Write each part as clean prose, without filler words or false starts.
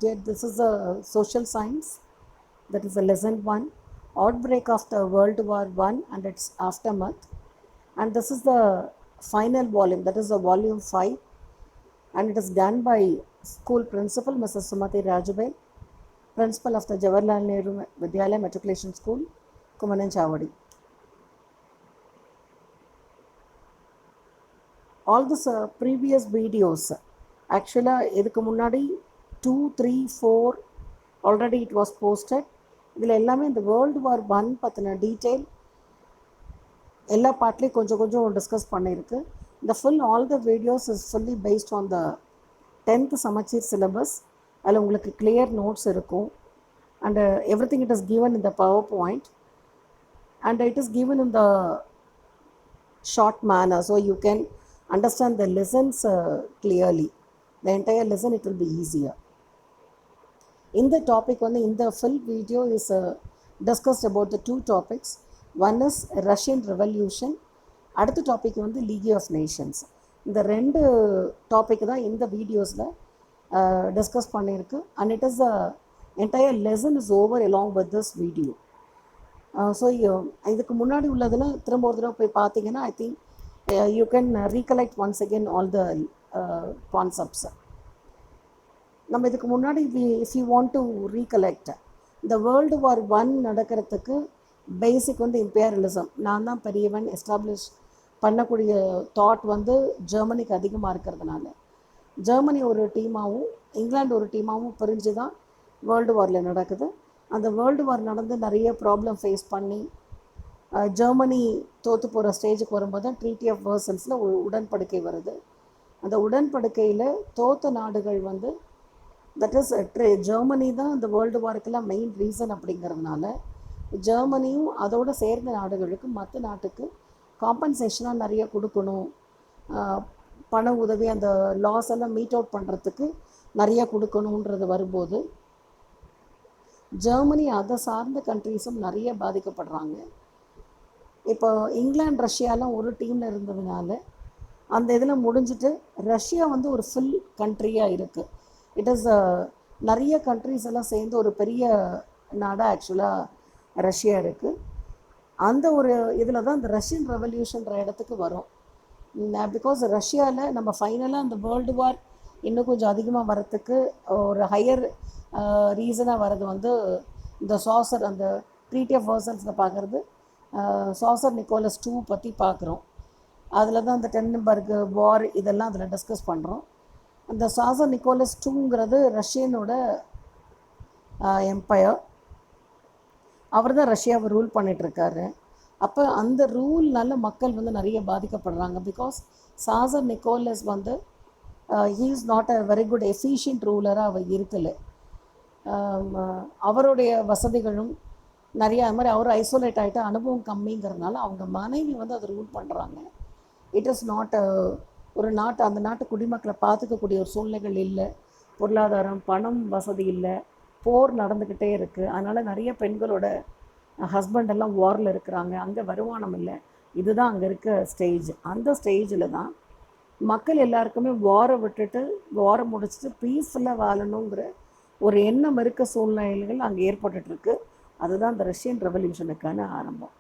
did, this is a social science, that is a lesson 1, outbreak of the World War I and its aftermath. And this is the final volume, that is the volume 5, and it is done by school principal Mrs. Sumati Rajubel, principal of the Jawaharlal Nehru Vidyalaya Matriculation School, Kumanan. All this previous videos, actually இதுக்கு முன்னாடி 2, 3, 4 already it was posted. இதில் எல்லாமே இந்த world war 1 பற்றின detail எல்லா பார்ட்லேயும் கொஞ்சம் கொஞ்சம் discuss பண்ணியிருக்கு. இந்த all the videos is fully based on the 10th சமச்சீர் சிலபஸ். அதில் உங்களுக்கு கிளியர் நோட்ஸ் இருக்கும். And everything it is given in the PowerPoint and it is given in the short manner, so you can understand the lessons clearly. The entire lesson, it will be easier. In the topic, in the full video is discussed about the 2 topics. One is Russian Revolution. Other topic is the League of Nations. The 2 topic தான் இந்த வீடியோஸில் discuss பண்ணியிருக்கு. And it is the entire lesson is over along with this video. So இதுக்கு முன்னாடி உள்ளதில் திரும்ப ஒரு தடவை போய் பார்த்தீங்கன்னா I think you can recollect once again all the concepts. நம்ம இதுக்கு முன்னாடி if you want to recollect, இந்த வேர்ல்டு வார் 1 நடக்கிறதுக்கு பேசிக் இம்பீரியலிசம், நான் தான் பெரியவன் எஸ்டாப்ளிஷ் பண்ணக்கூடிய தாட் ஜெர்மனிக்கு அதிகமாக இருக்கிறதுனால ஜெர்மனி ஒரு டீமாகவும் இங்கிலாந்து ஒரு டீமாகவும் பிரிஞ்சு தான் வேர்ல்டு வாரில் நடக்குது. அந்த வேர்ல்டு வார் நடந்து நிறைய ப்ராப்ளம் ஃபேஸ் பண்ணி ஜெர்மனி தோற்று போகிற ஸ்டேஜுக்கு வரும்போது தான் ட்ரீட்டி ஆஃப் வெர்சல்ஸில் ஒரு உடன்படிக்கை வருது. அந்த உடன்படிக்கையில் தோற்ற நாடுகள் தட் இஸ் ஜெர்மனி தான் இந்த வேர்ல்டு வார்க்கெல்லாம் மெயின் ரீசன். அப்படிங்கிறதுனால ஜெர்மனியும் அதோடு சேர்ந்த நாடுகளுக்கு மற்ற நாட்டுக்கு காம்பன்சேஷனாக நிறைய கொடுக்கணும், பண உதவி, அந்த லாஸ் எல்லாம் மீட் அவுட் பண்ணுறதுக்கு நிறைய கொடுக்கணுன்றது வரும்போது ஜெர்மனி அதை சார்ந்த கண்ட்ரீஸும் நிறைய பாதிக்கப்படுறாங்க. இப்போ இங்கிலாந்து ரஷ்யாலாம் ஒரு டீமில் இருந்ததுனால அந்த இதில் முடிஞ்சிட்டு ரஷ்யா ஒரு ஃபுல் கண்ட்ரியாக இருக்குது. இட் இஸ் நிறைய கண்ட்ரிஸ் எல்லாம் சேர்ந்து ஒரு பெரிய நாடாக ஆக்சுவலாக ரஷ்யா இருக்குது. அந்த ஒரு இதில் தான் இந்த ரஷ்யன் ரெவல்யூஷன்ற இடத்துக்கு வரும். பிகாஸ் ரஷ்யாவில் நம்ம ஃபைனலாக அந்த வேர்ல்டு வார் இன்னும் கொஞ்சம் அதிகமாக வரத்துக்கு ஒரு ஹையர் ரீசனாக வர்றது இந்த சாசர், அந்த ட்ரீட்டி ஆஃப் வெர்சல்ஸில் பார்க்குறது சாசர் நிக்கோலஸ் 2 பற்றி பார்க்குறோம். அதில் தான் அந்த டென்னன்பர்க் வார் இதெல்லாம் அதில் டிஸ்கஸ் பண்ணுறோம். அந்த சாசர் நிக்கோலஸ் 2ங்கிறது ரஷ்யனோட எம்பையர். அவர் தான் ரஷ்யாவை ரூல் பண்ணிகிட்ருக்காரு. அப்போ அந்த ரூல்னால மக்கள் நிறைய பாதிக்கப்படுறாங்க. Because tsar Nicholas he is not a very good efficient ரூலராக அவர் இருக்கலை. அவருடைய வசதிகளும் நிறைய அது மாதிரி அவர் ஐசோலேட் ஆகிட்டு அனுபவம் கம்மிங்கிறதுனால அவங்க மனைவி அதை ரூல் பண்ணுறாங்க. இட் இஸ் நாட் ஒரு நாட்டு, அந்த நாட்டு குடிமக்களை பார்த்துக்கக்கூடிய ஒரு சூழ்நிலைகள் இல்லை, பொருளாதாரம் பணம் வசதி இல்லை, போர் நடந்துக்கிட்டே இருக்குது. அதனால் நிறைய பெண்களோட ஹஸ்பண்டெல்லாம் வாரில் இருக்கிறாங்க, அங்கே வருமானம் இல்லை. இதுதான் அங்கே இருக்க ஸ்டேஜ். அந்த ஸ்டேஜில் தான் மக்கள் எல்லாருக்குமே வாரை விட்டுட்டு வாரை முடிச்சுட்டு பீஸ்ஃபுல்லாக வாழணுங்கிற ஒரு எண்ணம் இருக்க சூழ்நிலைகள் அங்கே ஏற்பட்டுருக்கு. அதுதான் இந்த ரஷ்யன் ரெவல்யூஷனுக்கான ஆரம்பம்.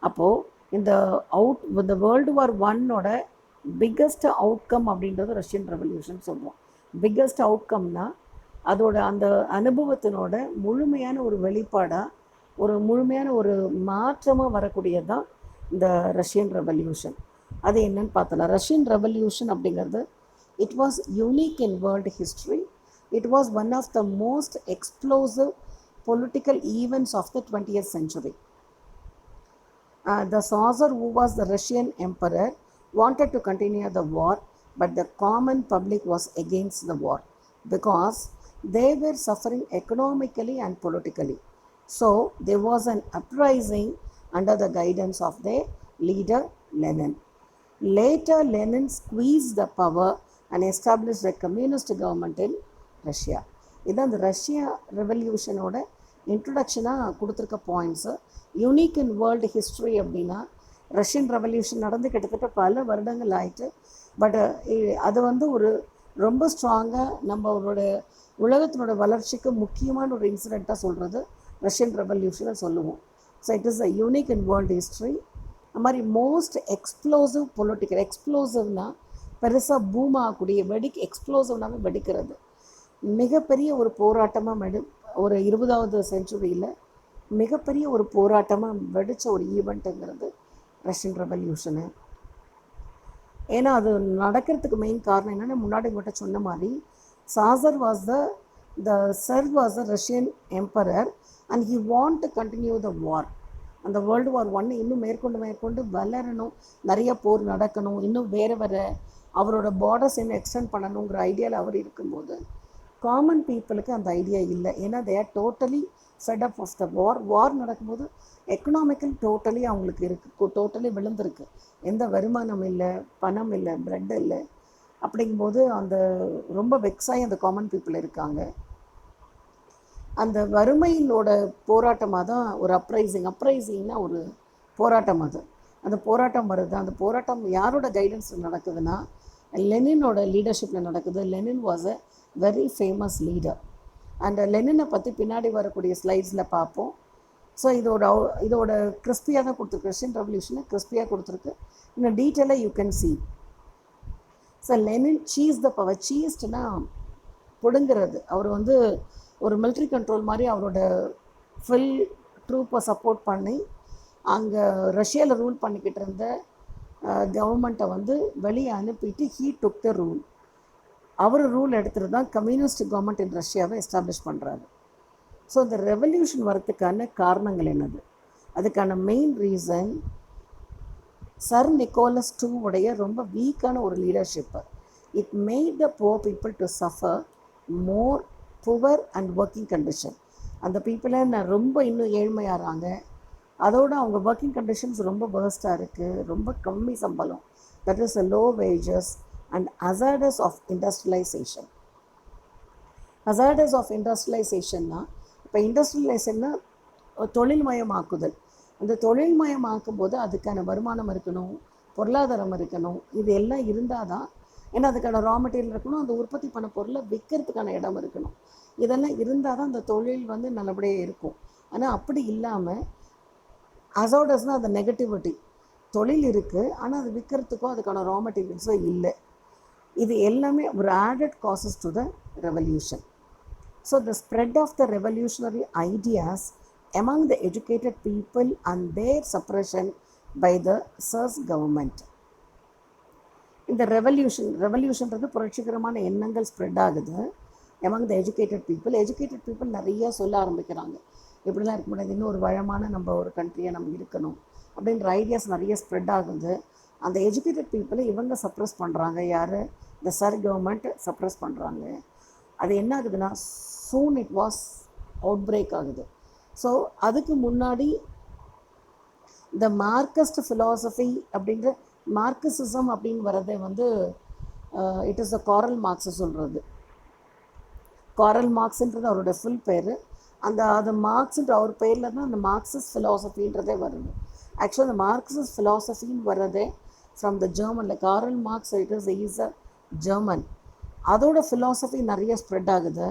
அப்போது இந்த வேர்ல்டு வார் 1ஓட பிக்கஸ்ட் அவுட்கம் அப்படின்றது ரஷ்யன் ரெவல்யூஷன் சொல்லுவோம். பிக்கஸ்ட் அவுட்கம்னா அதோட அந்த அனுபவத்தினோட முழுமையான ஒரு வெளிப்பாடாக, ஒரு முழுமையான ஒரு மாற்றமாக வரக்கூடியது தான் இந்த ரஷ்யன் ரெவல்யூஷன். அது என்னன்னு பார்த்தலாம். ரஷ்யன் ரெவல்யூஷன் அப்படிங்கிறது it was unique in world history. It was one of the most explosive political events of the 20th century. The Tsar, who was the Russian emperor, wanted to continue the war, but the common public was against the war because they were suffering economically and politically. So there was an uprising under the guidance of their leader Lenin. Later Lenin squeezed the power and established a communist government in Russia. இதுதான் இந்த Russia ரெவல்யூஷனோட இன்ட்ரொடக்ஷனாக கொடுத்துருக்க points. Unique in world history அப்படின்னா Russian revolution நடந்து கிட்டத்தட்ட பல வருடங்கள் ஆயிட்டு. But அது ஒரு ரொம்ப ஸ்ட்ராங்காக நம்மளோட உலகத்தினோட வளர்ச்சிக்கு முக்கியமான ஒரு இன்சிடெண்ட்டாக சொல்கிறது ரஷ்யன் ரெவல்யூஷனை சொல்லுவோம். So it is a unique in world history. அது மாதிரி மோஸ்ட் எக்ஸ்ப்ளோசிவ் பொலிட்டிக்கல், எக்ஸ்ப்ளோசிவ்னால் பெருசாக பூம் ஆகக்கூடிய எக்ஸ்ப்ளோசிவ்னாவே வெடிக்கிறது, மிகப்பெரிய ஒரு போராட்டமாக ஒரு 20வது செஞ்சுரியில் மிகப்பெரிய ஒரு போராட்டமாக வெடித்த ஒரு ஈவெண்ட்டுங்கிறது ரஷ்யன் ரெவல்யூஷனு. ஏன்னா அது நடக்கிறதுக்கு மெயின் காரணம் என்னென்னா, முன்னாடி மட்டும் சொன்ன மாதிரி tsar was the tsar was the Russian emperor and he want to continue the war. அந்த வேர்ல்டு வார் 1 இன்னும் மேற்கொண்டு வளரணும், நிறைய போர் நடக்கணும், இன்னும் வேறு அவரோட பார்டர்ஸ் இன்னும் எக்ஸ்டெண்ட் பண்ணணுங்கிற ஐடியாவில் அவர் இருக்கும்போது காமன் பீப்புளுக்கு அந்த ஐடியா இல்லை. ஏன்னா they are totally fed up of the war நடக்கும்போது எக்கனாமிக்கல் டோட்டலி அவங்களுக்கு இருக்குது, டோட்டலி விழுந்திருக்கு. எந்த வருமானம் இல்லை, பணம் இல்லை, பிரெட் இல்லை. அப்படிங்கும்போது அந்த ரொம்ப வெக்ஸாகி அந்த காமன் பீப்புள் இருக்காங்க. அந்த வறுமையினோட போராட்டமாக தான் ஒரு அப்ரைசிங்னா ஒரு போராட்டம். அந்த போராட்டம் வருது. அந்த போராட்டம் யாரோட கைடன்ஸில் நடக்குதுன்னா லெனினோட லீடர்ஷிப்பில் நடக்குது. Lenin was a very famous leader. And லெனினை பற்றி பின்னாடி வரக்கூடிய ஸ்லைட்ஸில் பார்ப்போம். ஸோ இதோட கிறிஸ்பியாக தான் கொடுத்துருக்கு, ரஷ்யன் ரெவல்யூஷனை கிறிஸ்பியாக கொடுத்துருக்கு. இன்னும் டீட்டெயிலாக you can see. So Lenin seize the power, சீஸ்ட்னா பிடுங்கிறது. அவர் ஒரு மிலிட்ரி கண்ட்ரோல் மாதிரி அவரோட ஃபுல் ட்ரூப்பை சப்போர்ட் பண்ணி அங்கே ரஷ்யாவில் ரூல் பண்ணிக்கிட்டு இருந்த கவர்மெண்ட்டை வெளியே அனுப்பிட்டு ஹீ டுக் த ரூல். அவர் ரூல் எடுத்துகிட்டு தான் கம்யூனிஸ்ட் கவர்மெண்ட் இன் ரஷ்யாவை எஸ்டாப்ளிஷ் பண்ணுறாரு. ஸோ இந்த ரெவல்யூஷன் வரத்துக்கான காரணங்கள் என்னது? அதுக்கான main reason tsar Nicholas II உடைய ரொம்ப வீக்கான ஒரு leadership. It made the poor people to suffer more poor and working condition. அந்த பீப்புளை ரொம்ப இன்னும் ஏழ்மையாகிறாங்க. அதோடு அவங்க ஒர்க்கிங் கண்டிஷன்ஸ் ரொம்ப வேர்ஸ்ட்டாக இருக்குது, ரொம்ப கம்மி சம்பளம், that is a low wages and hazards of industrialisation. Hazards of இண்டஸ்ட்ரியலைசேஷன்னா, இப்போ இண்டஸ்ட்ரியலைசேஷன்னா தொழில்மயமாக்குதல். அந்த தொழில்மயமாக்கும்போது அதுக்கான வருமானம் இருக்கணும், பொருளாதாரம் இருக்கணும். இது எல்லாம் இருந்தால் தான், ஏன்னா அதுக்கான ரா மெட்டீரியல் இருக்கணும், அந்த உற்பத்தி பண்ண பொருளை விற்கிறதுக்கான இடம் இருக்கணும். இதெல்லாம் இருந்தால் தான் அந்த தொழில் நல்லபடியாக இருக்கும். ஆனால் அப்படி இல்லாமல் ஹசார்டஸ்னால் அந்த நெகட்டிவிட்டி, தொழில் இருக்குது ஆனால் அது விற்கிறதுக்கோ அதுக்கான ரா மெட்டீரியல்ஸோ இல்லை. இது எல்லாமே ஒரு added causes to the revolution. So the spread of the revolutionary ideas among the educated people and their suppression by the Tsar's government. இந்த ரெவல்யூஷன்றது புரட்சிகரமான எண்ணங்கள் ஸ்ப்ரெட் ஆகுது among the educated people. நிறைய சொல்ல ஆரம்பிக்கிறாங்க, இப்படிலாம் இருக்க முடியாது, இன்னும் ஒரு வளமான நம்ம ஒரு கண்ட்ரியாக நம்ம இருக்கணும் அப்படின்ற ஐடியாஸ் நிறைய ஸ்ப்ரெட் ஆகுது. அந்த எஜுகேட்டட் பீப்புளை இவங்க சப்ரெஸ் பண்ணுறாங்க. யார்? இந்த சர் கவர்மெண்ட் சப்ரெஸ் பண்ணுறாங்க. அது என்ன ஆகுதுன்னா, சூன் இட் வாஸ் அவுட் பிரேக் ஆகுது. ஸோ அதுக்கு முன்னாடி இந்த மார்க்சிஸ்ட் ஃபிலாசபி அப்படின்ற மார்க்சிசம் அப்படின்னு வரதை it is the Karl marks சொல்கிறது. காரல் மார்க்ஸ்ன்றது அவரோட ஃபுல் பேர். அது மார்க்ஸ்ன்ற அவர் பேரில் தான் அந்த மார்க்சிஸ்ட் ஃபிலாசபின்றதே வருது. ஆக்சுவலாக அந்த மார்க்சிஸ்ட் ஃபிலாசபின்னு வர்றதே ஃப்ரம் த ஜெர்மனில். Karl Marx is a German. அதோட ஃபிலாசபி நிறைய ஸ்ப்ரெட் ஆகுது.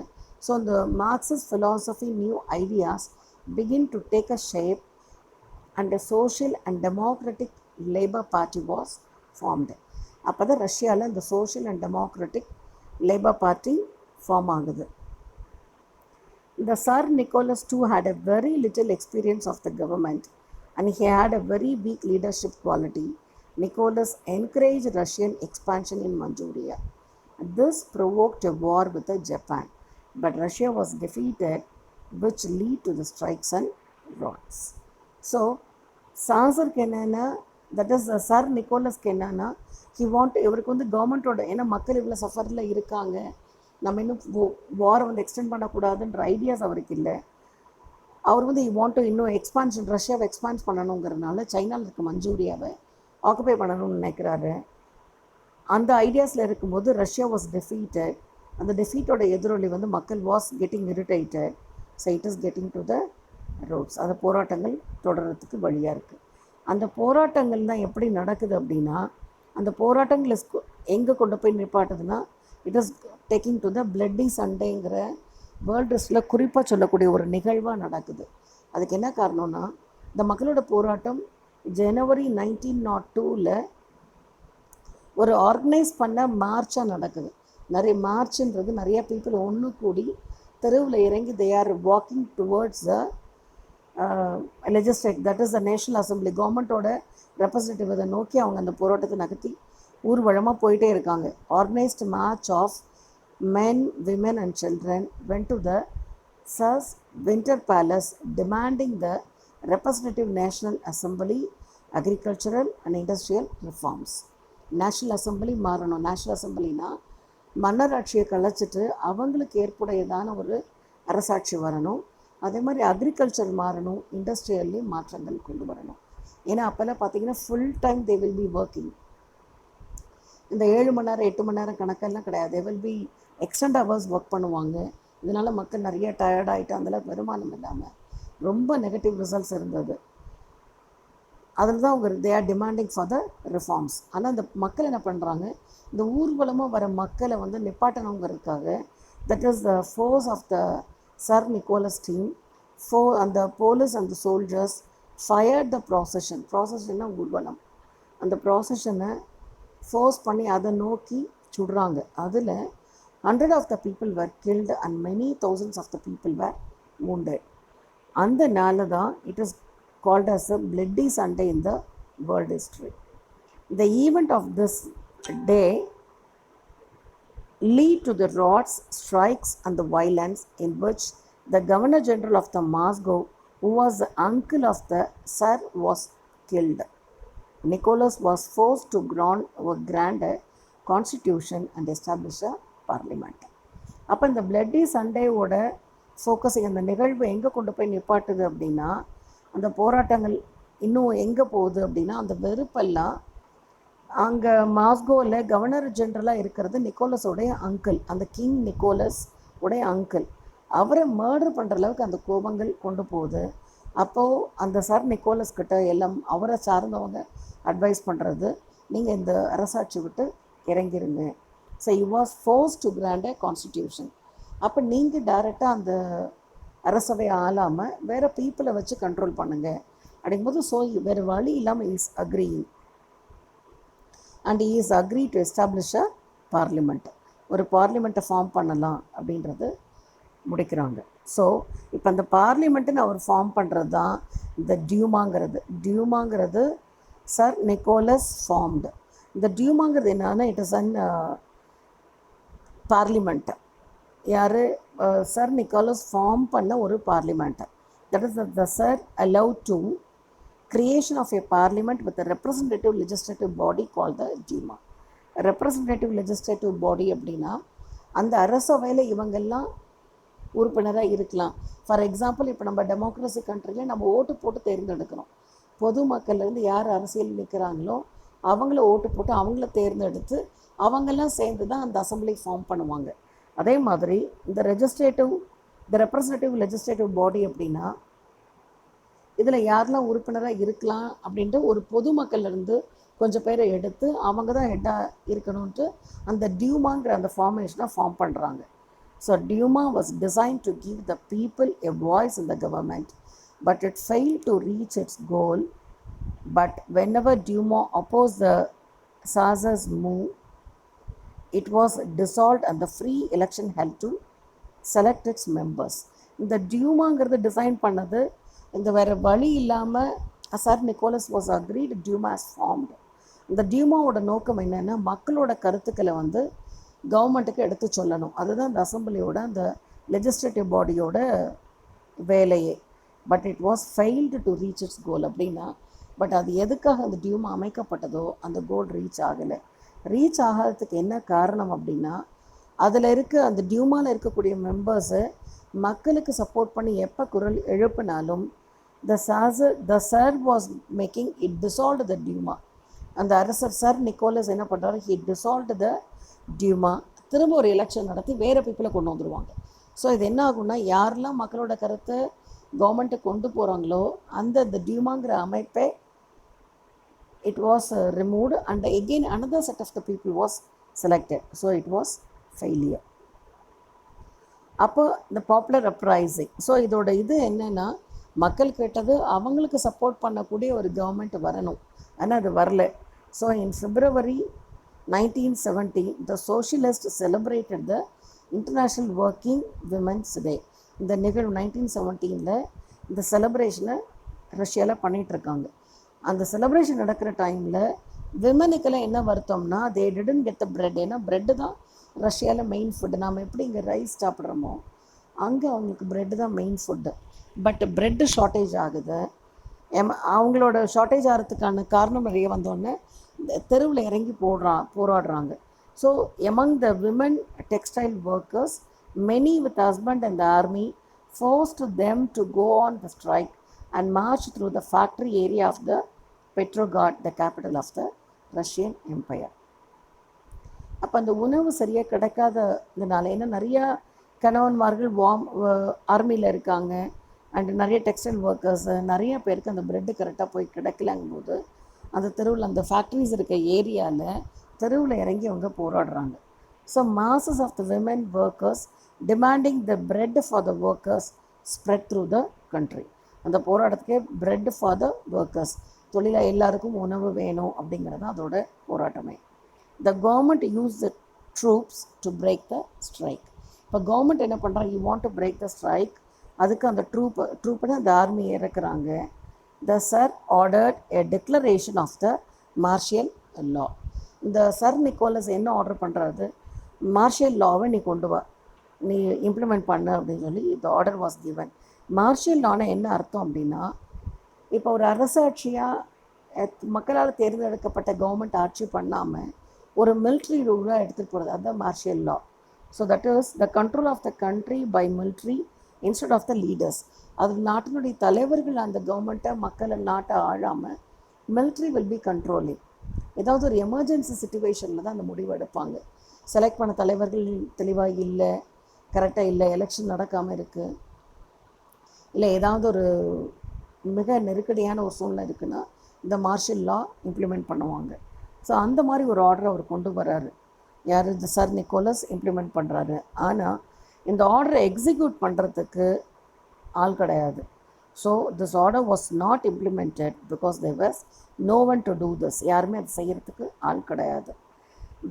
ஸோ இந்த Marxist philosophy new ideas begin to take a shape and a social and democratic labor party was formed. அப்போ தான் ரஷ்யாவில் இந்த social and democratic labour party form ஆகுது. The Tsar Nicholas II had a very little experience of the government and he had a very weak leadership quality. Nicholas encouraged Russian expansion in Manchuria. This provoked a war with Japan, but Russia was defeated, which lead to the strikes and riots. So சாசருக்கு என்னென்னா, that is sir நிக்கோலஸ்க்கு என்னென்னா, இவருக்கு கவர்மெண்ட்டோட, ஏன்னா மக்கள் இவ்வளோ சஃபரில் இருக்காங்க, நம்ம இன்னும் வாரை எக்ஸ்டெண்ட் பண்ணக்கூடாதுன்ற ஐடியாஸ் அவருக்கு இல்லை. அவர் இன்னும் எக்ஸ்பான்ஷன், ரஷ்யாவை எக்ஸ்பான்ஸ் பண்ணணுங்கிறதுனால சைனாவில் இருக்க மஞ்சூரியாவை ஆக்குபை பண்ணணும்னு நினைக்கிறாரு. அந்த ஐடியாஸில் இருக்கும்போது ரஷ்யா வாஸ் டெஃபீட்டட். அந்த டெஃபீட்டோட எதிரொலி மக்கள் was getting irritated. So it is getting to the roads. அந்த போராட்டங்கள் தொடர்றதுக்கு வழியாக இருக்குது. அந்த போராட்டங்கள் தான் எப்படி நடக்குது அப்படின்னா, அந்த போராட்டங்களை எங்கே கொண்டு போய் நிப்பாட்டுதுன்னா it is taking to the bloody சண்டேங்கிற வேர்ல்டு ஹிஸ்டரியில் குறிப்பாக சொல்லக்கூடிய ஒரு நிகழ்வாக நடக்குது. அதுக்கு என்ன காரணம்னா, இந்த மக்களோட போராட்டம் ஜனவரி 1902 ஒரு ஆர்கனைஸ் பண்ண மார்ச்சாக நடக்குது. நிறைய மார்ச்ன்றது நிறைய பீப்புள் ஒன்று கூடி தெருவில் இறங்கி they are walking towards the legislate, that is the national assembly, கவர்மெண்ட்டோட ரெப்ரஸன்டேட்டிவ் இதை நோக்கி அவங்க அந்த போராட்டத்தை நகர்த்தி ஊர்வலமாக போயிட்டே இருக்காங்க. Organised march of men, women and children went to the Sir's Winter Palace demanding the representative National Assembly agricultural and industrial reforms. National assembly மாறணும். நேஷ்னல் அசம்பிளினா மன்னர் ஆட்சியை கலைச்சிட்டு அவங்களுக்கு ஏற்புடையதான ஒரு அரசாட்சி வரணும். அதே மாதிரி அக்ரிகல்ச்சர் மாறணும், இண்டஸ்ட்ரியல்லையும் மாற்றங்கள் கொண்டு வரணும். ஏன்னா அப்போல்லாம் பார்த்தீங்கன்னா full time they will be working. இந்த 7 மணி நேரம் 8 மணி நேரம் கணக்கெல்லாம் கிடையாது. They will be extend hours work பண்ணுவாங்க. இதனால் மக்கள் நிறைய டயர்ட் ஆகிட்டு அதில் வருமானம் இல்லாமல் ரொம்ப நெகட்டிவ் ரிசல்ட்ஸ் இருந்தது. அதில் தான் அவங்க they are demanding for the reforms. ஆனால் அந்த மக்கள் என்ன பண்ணுறாங்க, இந்த ஊர்வலமாக வர மக்களை வந்து நிப்பாட்டணுங்கிறதுக்காக that is the force of the tsar Nicholas team அந்த police and soldiers fire the ப்ராசஷன்னா ஊர்வலம், அந்த ப்ராசஷனை ஃபோர்ஸ் பண்ணி அதை நோக்கி சுடுறாங்க. அதில் 100 of the people were killed and many thousands of the people were wounded. அந்த நாள் தான் it is called as a bloody Sunday in the world history. The event of this day lead to the riots, strikes and the violence in which the Governor General of the Moscow, who was the uncle of the Tsar, was killed. Nicholas was forced to grant a constitution and establish a parliament. அப்போ இந்த bloody சண்டேவோட focusing அந்த நிகழ்வு எங்கே கொண்டு போய் நிப்பாட்டுது அப்படின்னா, அந்த போராட்டங்கள் இன்னும் எங்கே போகுது அப்படின்னா, அந்த வெறுப்பெல்லாம் அங்கே மாஸ்கோவில் கவர்னர் ஜென்ரலாக இருக்கிறது நிக்கோலஸோடைய அங்கிள், அந்த கிங் நிக்கோலஸ் உடைய அங்கிள், அவரை மர்டர் பண்ணுற அளவுக்கு அந்த கோபங்கள் கொண்டு போகுது. அப்போது அந்த சர் நிக்கோலஸ் கிட்ட எல்லாம் அவரை சார்ந்தவங்க அட்வைஸ் பண்ணுறது, நீங்கள் இந்த அரசாட்சி விட்டு இறங்கிருங்க. So you was force to grant a constitution. அப்போ நீங்கள் டைரெக்டாக அந்த அரசவை ஆளாமல் வேறு பீப்புளை வச்சு கண்ட்ரோல் பண்ணுங்கள் அப்படிங்கும்போது, ஸோ வேறு வழி இல்லாமல் is agreeing and is agree to establish a parliament, ஒரு பார்லிமெண்ட்டை ஃபார்ம் பண்ணலாம் அப்படின்றது முடிக்கிறாங்க. ஸோ இப்போ அந்த பார்லிமெண்ட்டுன்னு அவர் ஃபார்ம் பண்ணுறது தான் இந்த டியூமாங்கிறது சர் நிக்கோலஸ் ஃபார்ம்டு. இந்த டியூமாங்கிறது என்னன்னா, இட் இஸ் அன் பார்லிமெண்ட்டு. யார் சர் நிக்கோலஸ் ஃபார்ம் பண்ண ஒரு parliament. That is the tsar allowed to creation of a parliament with representative legislative body call the Duma. Representative legislative body அப்படின்னா அந்த அரசவையில் இவங்கெல்லாம் உறுப்பினராக இருக்கலாம். ஃபார் எக்ஸாம்பிள், இப்போ நம்ம டெமோக்ரஸி கண்ட்ரியில் நம்ம ஓட்டு போட்டு தேர்ந்தெடுக்கிறோம். பொதுமக்கள்லேருந்து யார் அரசியல் நிற்கிறாங்களோ அவங்கள ஓட்டு போட்டு அவங்கள தேர்ந்தெடுத்து அவங்கெல்லாம் சேர்ந்து தான் அந்த அசம்பிளி ஃபார்ம் பண்ணுவாங்க. அதே மாதிரி இந்த ரெப்ரசன்டேட்டிவ் லெஜிஸ்லேட்டிவ் பாடி அப்படின்னா இதில் யாரெல்லாம் உறுப்பினராக இருக்கலாம் அப்படின்ட்டு ஒரு பொதுமக்கள்லேருந்து கொஞ்சம் பேரை எடுத்து அவங்க தான் ஹெட்டாக இருக்கணும்ன்ட்டு அந்த டியூமாங்கிற அந்த ஃபார்மேஷனை ஃபார்ம் பண்ணுறாங்க. So Duma was designed to give the people a voice in the government, but it failed to reach its goal. But whenever Duma opposed the Tsar's move, it was dissolved and the free election held to select its members. இந்த டியூமாங்கிறது design பண்ணது இந்த வேறு வழி இல்லாமல் tsar Nicholas was agreed, Duma is formed. இந்த டியூமாவோட நோக்கம் என்னென்னா, மக்களோட கருத்துக்களை வந்து கவர்மெண்ட்டுக்கு எடுத்து சொல்லணும். அதுதான் இந்த அசம்பிளியோட அந்த லெஜிஸ்லேட்டிவ் பாடியோட வேலையே. But it was failed to reach its goal அப்படின்னா, பட் அது எதுக்காக அந்த டியூமா அமைக்கப்பட்டதோ அந்த கோல் ரீச் ஆகலை. ரீச் ஆகாததுக்கு என்ன காரணம் அப்படின்னா, அதில் அந்த டியூமாவில் இருக்கக்கூடிய மெம்பர்ஸு மக்களுக்கு சப்போர்ட் பண்ணி எப்போ குரல் எழுப்பினாலும் the tsar was making it dissolved the Duma. அந்த அரசர் சர் நிக்கோலஸ் என்ன பண்ணுறாரு, ஹி டிசால்வ்டு த டியூமா. திரும்ப ஒரு எலெக்ஷன் நடத்தி வேறு பீப்புளை கொண்டு வந்துடுவாங்க. ஸோ இது என்ன ஆகும்னா, யாரெல்லாம் மக்களோட கருத்தை கவர்மெண்ட்டை கொண்டு போகிறாங்களோ அந்த டியூமாங்கிற அமைப்பை it was removed and again another set of the people was selected. So it was failure. அப்போ இந்த பாப்புலர் அப்ரைசிங். ஸோ இதோட இது என்னென்னா, மக்கள் கேட்டது அவங்களுக்கு சப்போர்ட் பண்ணக்கூடிய ஒரு கவர்மெண்ட் வரணும், ஆனால் அது வரல. So in February 1970 the socialist celebrated the international working women's day. இந்த நிகழ்வு 1917 இந்த செலிப்ரேஷனை ரஷ்யாவில் பண்ணிகிட்ருக்காங்க. அந்த செலிப்ரேஷன் நடக்கிற டைமில் விமனுக்கெல்லாம் என்ன வருத்தம்னா, they didn't get the bread. ஏன்னா பிரெட்டு தான் ரஷ்யாவில் மெயின் ஃபுட்டு. நாம் எப்படி இங்கே ரைஸ் சாப்பிட்றோமோ அங்கே அவங்களுக்கு பிரெட்டு தான் main food. But bread shortage ஆகுது. அவங்களோட ஷார்ட்டேஜ் ஆகிறதுக்கான காரணம் நிறைய வந்தோடனே தெருவில் இறங்கி போராடுறாங்க. So among the women textile workers, many with husband and the army forced them to go on the strike and march through the factory area of the Petrograd, the capital of the Russian Empire. அப்போ அந்த உணவு சரியாக கிடைக்காததுனால, ஏன்னா நிறையா கணவன்மார்கள் ஆர்மியில் இருக்காங்க and நிறைய textile workers, நிறைய பேருக்கு அந்த பிரெட்டு கரெக்டாக போய் கிடைக்கலங்கும் போது அந்த தெருவில், அந்த ஃபேக்ட்ரிஸ் இருக்க ஏரியாவில் தெருவில் இறங்கி அவங்க போராடுறாங்க. So masses of the women workers demanding the bread for the workers spread through the country. அந்த போராட்டத்துக்கே பிரெட் ஃபார் த ஒர்க்கர்ஸ், தொழிலாக எல்லாருக்கும் உணவு வேணும் அப்படிங்கிறது அதோட போராட்டமே. The government use the troops to break the strike. இப்போ கவர்மெண்ட் என்ன பண்ணுறாங்க, you want to break the strike, அதுக்கு அந்த ட்ரூப்பை அந்த ஆர்மி இறக்குறாங்க. The sir ordered a declaration of the martial law. இந்த சர் நிக்கோலஸ் என்ன ஆர்டர் பண்ணுறாரு, மார்ஷியல் லாவை நீ கொண்டு வா, நீ இம்ப்ளிமெண்ட் பண்ணு அப்படின்னு சொல்லி இந்த order was given. Martial Lana என்ன அர்த்தம் அப்படின்னா, இப்போ ஒரு அரசாட்சியாக மக்களால் தேர்ந்தெடுக்கப்பட்ட கவர்மெண்ட் ஆட்சி பண்ணாமல் ஒரு மிலிட்ரி ரூலாக எடுத்துகிட்டு போகிறது, அதுதான் martial law. So that is the control of the country by military instead of the leaders. அது நாட்டினுடைய தலைவர்கள் அந்த கவர்மெண்ட்டை, மக்களை, நாட்டை ஆழாமல் மிலிட்ரி வில் பி கண்ட்ரோலிங். ஏதாவது ஒரு எமர்ஜென்சி சுச்சுவேஷனில் தான் அந்த முடிவு எடுப்பாங்க. செலக்ட் பண்ண தலைவர்கள் தெளிவாக இல்லை, கரெக்டாக இல்லை, எலெக்ஷன் நடக்காமல் இருக்குது, இல்லை ஏதாவது ஒரு மிக நெருக்கடியான ஒரு சூழ்நிலை இருக்குன்னா இந்த மார்ஷியல் லா இம்ப்ளிமெண்ட் பண்ணுவாங்க. ஸோ அந்த மாதிரி ஒரு ஆர்டரை அவர் கொண்டு வர்றாரு. யார், இந்த சர் நிக்கோலஸ் இம்ப்ளிமெண்ட் பண்ணுறாரு. ஆனால் இந்த ஆர்டரை எக்ஸிக்யூட் பண்ணுறதுக்கு ஆள் கிடையாது. So this order was not implemented because there was no one to do this. யாருமே அதை செய்கிறதுக்கு ஆள் கிடையாது.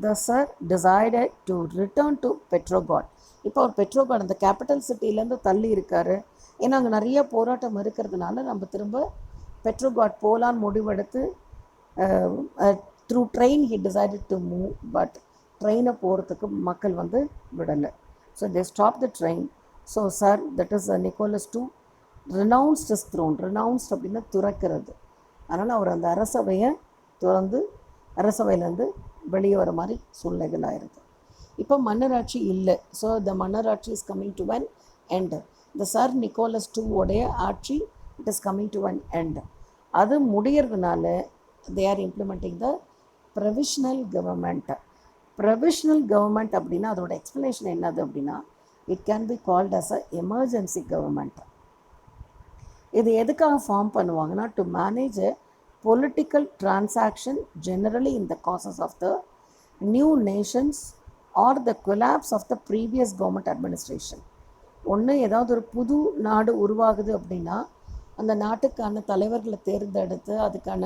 The sir decided to return to Petrograd. இப்போ அவர் பெட்ரோகாட் அந்த கேபிட்டல் சிட்டிலேருந்து தள்ளி இருக்கார். ஏன்னா அங்கே நிறைய போராட்டம் இருக்கிறதுனால நம்ம திரும்ப பெட்ரோகாட் போகலான்னு முடிவெடுத்து through train he decided to move. But ட்ரெயினை போகிறதுக்கு மக்கள் விடலை. So they stop the train. So tsar, that is Nicholas two renounced is throne. Renounced அப்படின்னா துறக்கிறது. அதனால் அவர் அந்த அரசவையை துறந்து அரசவையிலேருந்து வெளியே வர மாதிரி சூழ்நிலைகள் ஆயிருக்கு. இப்போ மன்னராட்சி இல்லை. ஸோ த மன்னராட்சி is coming to an end. இந்த சர் நிக்கோலஸ் டூவோடைய ஆட்சி it is coming to an end. அது முடியறதுனால they are implementing the provisional government. Provisional government அப்படின்னா அதோட எக்ஸ்ப்ளனேஷன் என்னது அப்படின்னா, it can be called as a emergency government. இது எதுக்காக ஃபார்ம் பண்ணுவாங்கன்னா, to manage a political transaction generally in the causes of the new nations or the collapse of the previous government administration. ஒன்று, ஏதாவது ஒரு புது நாடு உருவாகுது அப்படின்னா அந்த நாட்டுக்கான தலைவர்களை தேர்ந்தெடுத்து அதுக்கான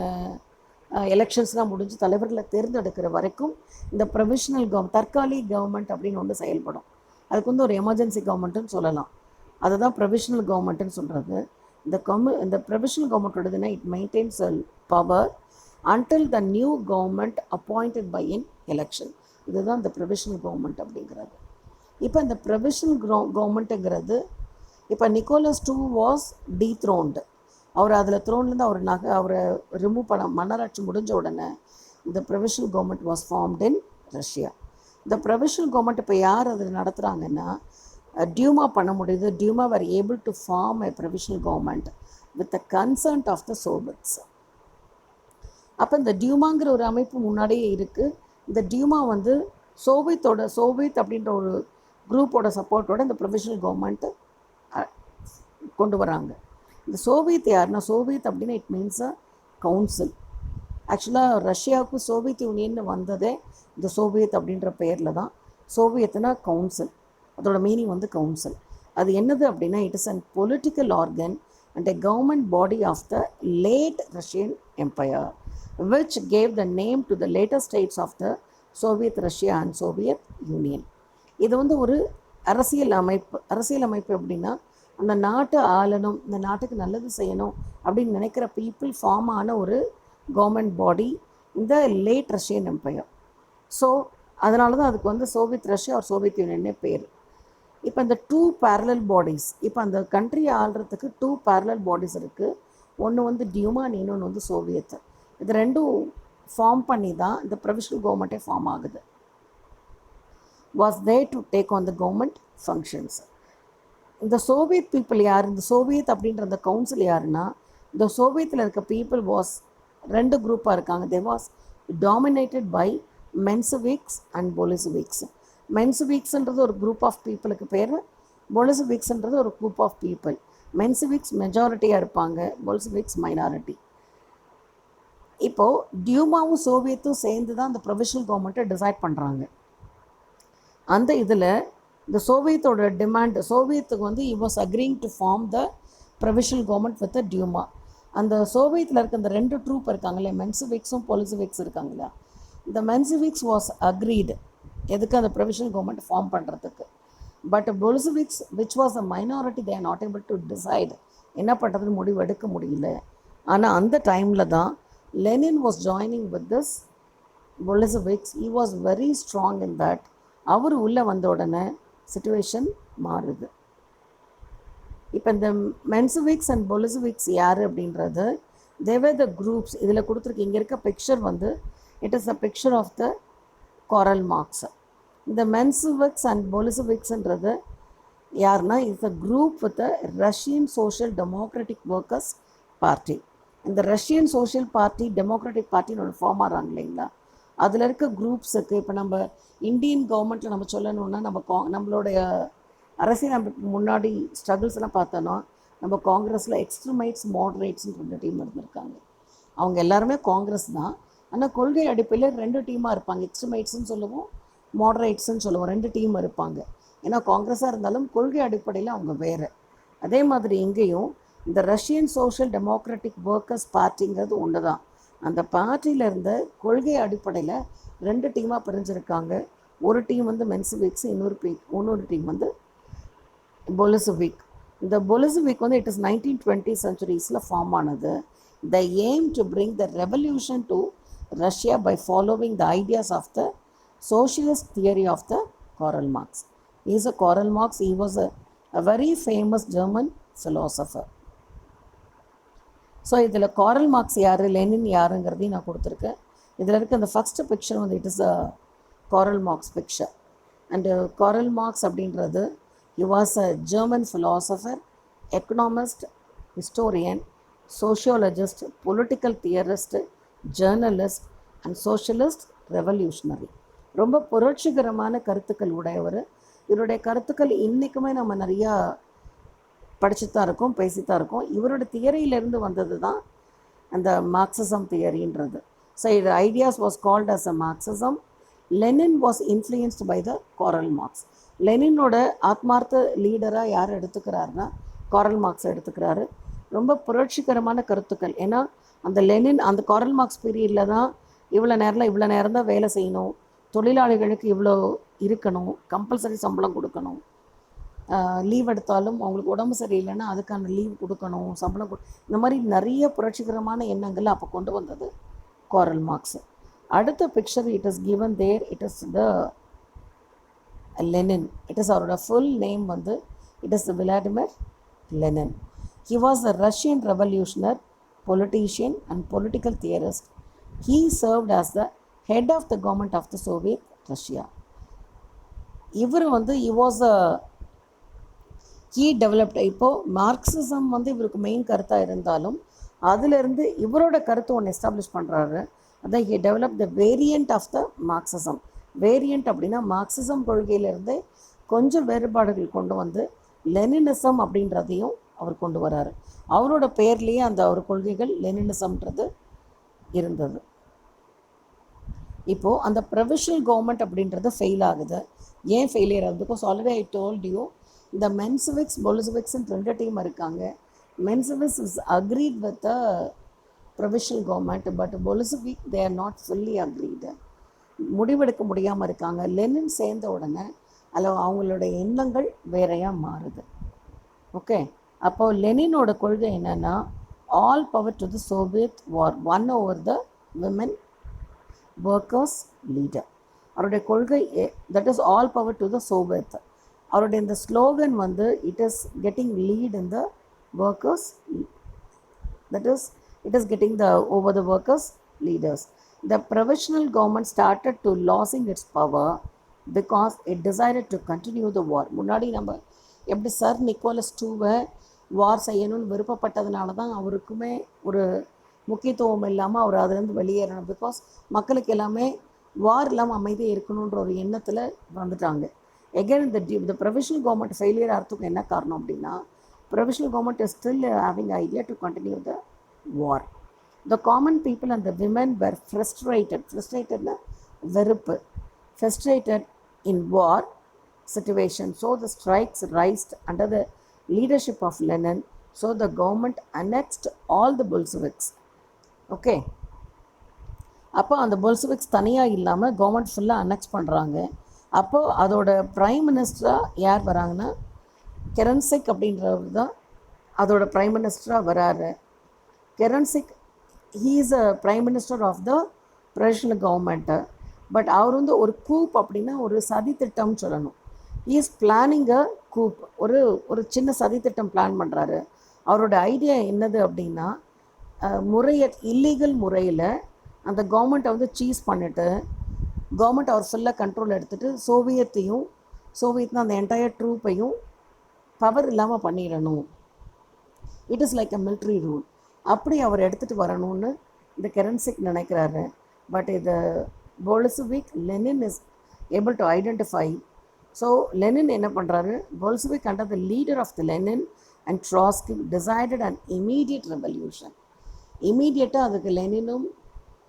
எலெக்ஷன்ஸ்லாம் முடிஞ்சு தலைவர்களை தேர்ந்தெடுக்கிற வரைக்கும் இந்த ப்ரொவிஷ்னல் தற்காலிக கவர்மெண்ட் அப்படின்னு ஒன்று செயல்படும். அதுக்கு ஒரு எமர்ஜென்சி கவர்மெண்ட்டுன்னு சொல்லலாம். அதை தான் ப்ரொவிஷ்னல் கவர்மெண்ட்டுன்னு சொல்கிறது. இந்த ப்ரொவிஷ்னல் கவர்மெண்ட்டோடதுன்னா it maintains power until the new government appointed by in election. இதுதான் இந்த ப்ரொவிஷ்னல் கவர்மெண்ட் அப்படிங்கிறது. இப்போ இந்த ப்ரொவிஷ்னல் கவர்மெண்ட்டுங்கிறது இப்போ நிக்கோலஸ் டூ வாஸ் டீத்ரோன்டு. அவர் அதில் த்ரோன்லேருந்து அவரை ரிமூவ் பண்ண மன்னராட்சி முடிஞ்ச உடனே இந்த provisional government was formed in Russia. இந்த ப்ரொவிஷ்னல் கவர்மெண்ட் இப்போ யார் அதில் நடத்துகிறாங்கன்னா, டியூமா பண்ண முடியுது. டியூமா were able to form a provisional government with the consent of the Soviets. அப்போ இந்த டியூமாங்கிற ஒரு அமைப்பு முன்னாடியே இருக்குது. இந்த டியூமா சோவியத் அப்படின்ற ஒரு குரூப்போட சப்போர்ட்டோட இந்த ப்ரொவிஷனல் கவர்மெண்ட்டு கொண்டு வராங்க. இந்த சோவியத் யாருன்னா, சோவியத் அப்படின்னா இட் மீன்ஸ் அ கவுன்சில். ஆக்சுவலாக ரஷ்யாவுக்கு சோவியத் யூனியன் வந்ததே இந்த சோவியத் அப்படின்ற பெயரில் தான். சோவியத்னா கவுன்சில், அதோட மீனிங் வந்து கவுன்சில். அது என்னது அப்படின்னா it is an political organ and a government body of the late Russian Empire, which gave the name to the later states of the Soviet Russia and Soviet Union. இது வந்து ஒரு அரசியல் அமைப்பு அப்படின்னா அந்த நாட்டை ஆளணும், இந்த நாட்டுக்கு நல்லது செய்யணும் அப்படின்னு நினைக்கிற பீப்புள் ஃபார்ம் ஆன ஒரு கவர்மெண்ட் பாடி இந்த லேட் ரஷ்யன் எம்பையர். ஸோ அதனால தான் அதுக்கு வந்து சோவியத் ரஷ்யா ஒரு சோவியத் யூனியனே பேர். இப்போ இந்த 2 parallel பாடிஸ், இப்போ அந்த கண்ட்ரியை ஆள்றதுக்கு 2 parallel பாடிஸ் இருக்குது. ஒன்று வந்து டியூமா, இன்னொன்று வந்து சோவியத். இது ரெண்டும் ஃபார்ம் பண்ணி தான் இந்த ப்ரொவிஷனல் கவர்மெண்ட்டே ஃபார்ம் ஆகுது. Was there to take on the government functions. இந்த சோவியத் பீப்புள் யார், இந்த சோவியத் அப்படின்ற அந்த கவுன்சில் யாருன்னா, இந்த சோவியத்தில் இருக்க பீப்புள் வாஸ் 2 குரூப்பாக இருக்காங்க. They was dominated by Mensheviks and Bolsheviks. மென்சவிக்ஸ்ன்றது ஒரு குரூப் ஆஃப் பீப்புளுக்கு பேர், பொலிசவிக்ஸ்ன்றது ஒரு குரூப் ஆஃப் பீப்புள். மென்சவிக்ஸ் மெஜாரிட்டியாக இருப்பாங்க, பொலிசவிக்ஸ் மைனாரிட்டி. இப்போது டியூமாவும் சோவியத்தும் சேர்ந்து தான் இந்த ப்ரொவிஷனல் கவர்மெண்ட்டை டிசைட் பண்ணுறாங்க. அந்த இதில் இந்த சோவியத்தோட டிமாண்ட், சோவியத்துக்கு வந்து இ was agreeing to form the provisional government with the Duma. அந்த சோவியத்தில் இருக்க இந்த 2 ட்ரூப் இருக்காங்களே, மென்சவிக்ஸும் பொலிசவிக்ஸ் இருக்காங்களா, இந்த மென்சவிக்ஸ் வாஸ் அக்ரீடு எதுக்கு அந்த ப்ரொவிஷனல் கவர்மெண்ட் ஃபார்ம் பண்ணுறதுக்கு. But Bolsheviks which was a minority, they are not able to decide, என்ன பண்ணுறதுன்னு முடிவு எடுக்க முடியல. ஆனால் அந்த டைமில் தான் Lenin was joining with this Bolsheviks. He was very strong in that. அவர் உள்ளே வந்த உடனே சிச்சுவேஷன் மாறுது. இப்போ இந்த மென்சவிக்ஸ் அண்ட் பொலிசவிக்ஸ் யார் அப்படின்றது, தேவர் த குரூப்ஸ். இதில் கொடுத்துருக்கு, இங்கே இருக்க பிக்சர் வந்து it is a picture of the Karl Marx. இந்த மென்சவிக்ஸ் அண்ட் பொலிசவிக்ஸ்ன்றது யாருன்னா, it's a group with the Russian social democratic workers party. இந்த ரஷ்யன் சோஷியல் பார்ட்டி டெமோக்ராட்டிக் பார்ட்டின்னு ஒன்று ஃபார்ம் ஆகிறாங்க இல்லைங்களா, அதில் இருக்க குரூப்ஸுக்கு இப்போ நம்ம இந்தியன் கவர்மெண்ட்டில் நம்ம சொல்லணுன்னா, நம்மளுடைய அரசியலமைப்புக்கு முன்னாடி ஸ்ட்ரகிள்ஸ் எல்லாம் பார்த்தோன்னா, நம்ம காங்கிரஸில் எக்ஸ்ட்ரீமைட்ஸ் மாடரேட்ஸ்னு 2 டீம் இருந்திருக்காங்க. அவங்க எல்லாருமே காங்கிரஸ் தான், ஆனால் கொள்கை அடிப்படையில் 2 டீமாக இருப்பாங்க. எக்ஸ்ட்ரீமைட்ஸ்ன்னு சொல்லுவோம், மாடரேட்ஸ்ன்னு சொல்லுவோம். 2 டீம் இருப்பாங்க. ஏன்னா காங்கிரஸாக இருந்தாலும் கொள்கை அடிப்படையில் அவங்க வேறு. அதே மாதிரி இங்கேயும் இந்த ரஷ்யன் சோஷியல் டெமோக்ராட்டிக் ஒர்க்கர்ஸ் பார்ட்டிங்கிறது ஒன்று தான். அந்த பார்ட்டியில் இருந்த கொள்கை அடிப்படையில் 2 டீமாக பிரிஞ்சிருக்காங்க. ஒரு டீம் வந்து மென்சவிக்ஸ், இன்னொரு டீம் வந்து பொலிசவிக். இந்த பொலிசவிக் வந்து இட் இஸ் 1920 centuries ஃபார்ம் ஆனது. The aim to bring the revolution to Russia by following the ideas of the socialist theory of the Karl Marx. He is a Karl Marx. He was a very famous German philosopher. So இதில் Karl Marx யார், Lenin யாருங்கிறதையும் நான் கொடுத்துருக்கேன். இதில் இருக்க அந்த first picture வந்து it is a Karl Marx picture. And Karl Marx அப்படின்றது he was a German philosopher, economist, historian, sociologist, political theorist, journalist and socialist revolutionary. ரொம்ப புரட்சிகரமான கருத்துக்கள் உடையவர். இவருடைய கருத்துக்கள் இன்றைக்குமே நம்ம நிறையா படிச்சுத்தான் இருக்கோம், பேசித்தான் இருக்கோம். இவரோட தியரியிலேருந்து வந்தது தான் அந்த மார்க்சிசம் தியரின்றது. ஸோ இது ideas was called as a Marxism. Lenin was influenced by the Karl Marx. லெனினோட ஆத்மார்த்த லீடராக யார் எடுத்துக்கிறாருன்னா காரல் மார்க்ஸ் எடுத்துக்கிறாரு. ரொம்ப புரட்சிகரமான கருத்துக்கள். ஏன்னா அந்த லெனின் அந்த காரல் மார்க்ஸ் பீரியடில் தான் இவ்வளோ நேரம் தான் வேலை செய்யணும், தொழிலாளிகளுக்கு இவ்வளோ இருக்கணும், கம்பல்சரி சம்பளம் கொடுக்கணும், லீவ் எடுத்தாலும் அவங்களுக்கு உடம்பு சரியில்லைன்னா அதுக்கான லீவ் கொடுக்கணும், சம்பளம் இந்த மாதிரி நிறைய புரட்சிகரமான எண்ணங்கள் அப்போ கொண்டு வந்தது காரல் மார்க்ஸ். அடுத்த picture it is given there, it is the Lenin. It is அவரோட ஃபுல் நேம் வந்து it is Vladimir Lenin. He was a Russian revolutionary, politician and political theorist. He served as the head of the government of the Soviet Russia. இவர் வந்து he developed, இப்போது Marxism வந்து இவருக்கு main கருத்தாக இருந்தாலும் அதிலிருந்து இவரோட கருத்து ஒன்று எஸ்டாப்ளிஷ் பண்ணுறாரு. அதான் he developed the variant of the Marxism. Variant அப்படின்னா மார்க்சிசம் கொள்கையிலேருந்து கொஞ்சம் வேறுபாடுகள் கொண்டு வந்து லெனினிசம் அப்படின்றதையும் அவர் கொண்டு வராரு. அவரோட பேர்லேயே அந்த அவர் கொள்கைகள் லெனினிசம்ன்றது இருந்தது. இப்போது அந்த ப்ரொவிஷனல் கவர்மெண்ட் அப்படின்றது ஃபெயில் ஆகுது. ஏன் ஃபெயிலியர் ஆகுது? Because already I told you இந்த மென்சிவிக்ஸ் பொலிசிவிக்ஸ்ன்னு 2 டீம் இருக்காங்க. Mensheviks is agreed with the provisional government, but Bolshevik they are not fully agreed. முடிவெடுக்க முடியாமல் இருக்காங்க. லெனின் சேர்ந்த உடனே அதில் அவங்களோட எண்ணங்கள் வேறையாக மாறுது. ஓகே, அப்போது லெனினோட கொள்கை என்னென்னா all power to the Soviet war one over the women workers leader. அவருடைய கொள்கை that is all power to the Soviet. அவருடைய இந்த ஸ்லோகன் வந்து it is getting lead in the workers, that is it is getting the over the workers leaders. The provisional government started to losing its power because it decided to continue the war. முன்னாடி நம்ம எப்படி sir Nicolas டூவை வார் செய்யணும்னு விருப்பப்பட்டதுனால தான் அவருக்குமே ஒரு முக்கியத்துவம் இல்லாமல் அவர் அதுலேருந்து வெளியேறணும். பிகாஸ் மக்களுக்கு எல்லாமே வார் இல்லாமல் அமைதியாக இருக்கணுன்ற ஒரு எண்ணத்தில் வந்துட்டாங்க. எகெயின் இந்த ப்ரொவிஷனல் கவர்மெண்ட் ஃபெயிலியர் ஆகிறதுக்கு என்ன காரணம் அப்படின்னா provisional government is still having idea to continue the war. The common people and the women were frustrated வெறுப்பு, frustrated in war situation. So the strikes rised under the leadership of Lenin. So the government annexed all the Bolsheviks. Okay, அப்போ அந்த பொல்செவிக்ஸ் தனியாக இல்லாமல் government ஃபுல்லாக annexe பண்ணுறாங்க. அப்போது அதோட prime மினிஸ்டராக யார் வராங்கன்னா கெரன்சிக் அப்படின்றவர் தான் அதோட ப்ரைம் மினிஸ்டராக வராரு. Kerensky he is a prime minister of the provisional government. But அவர் வந்து ஒரு கூப் அப்படின்னா ஒரு சதித்திட்டம் சொல்லணும். ஹீ இஸ் பிளானிங் அ கூப், ஒரு சின்ன சதித்திட்டம் பிளான் பண்ணுறாரு. அவரோட ஐடியா என்னது அப்படின்னா இல்லீகல் முறையில் அந்த கவர்மெண்ட்டை வந்து சீஸ் பண்ணிவிட்டு கவர்மெண்ட் அவர் ஃபுல்லாக கண்ட்ரோல் எடுத்துகிட்டு சோவியத்னா அந்த என்டையர் ட்ரூப்பையும் பவர் இல்லாமல் பண்ணிடணும். It is like a military rule. அப்படி அவர் எடுத்துகிட்டு வரணும்னு இந்த கெரன்சிக் நினைக்கிறாரு. பட் இது Bolshevik Lenin is able to identify. So Lenin என்ன பண்ணுறாரு, Bolshevik under the leader of the Lenin and Trotsky decided and immediate revolution. இமீடியட்டாக அதுக்கு லெனினும்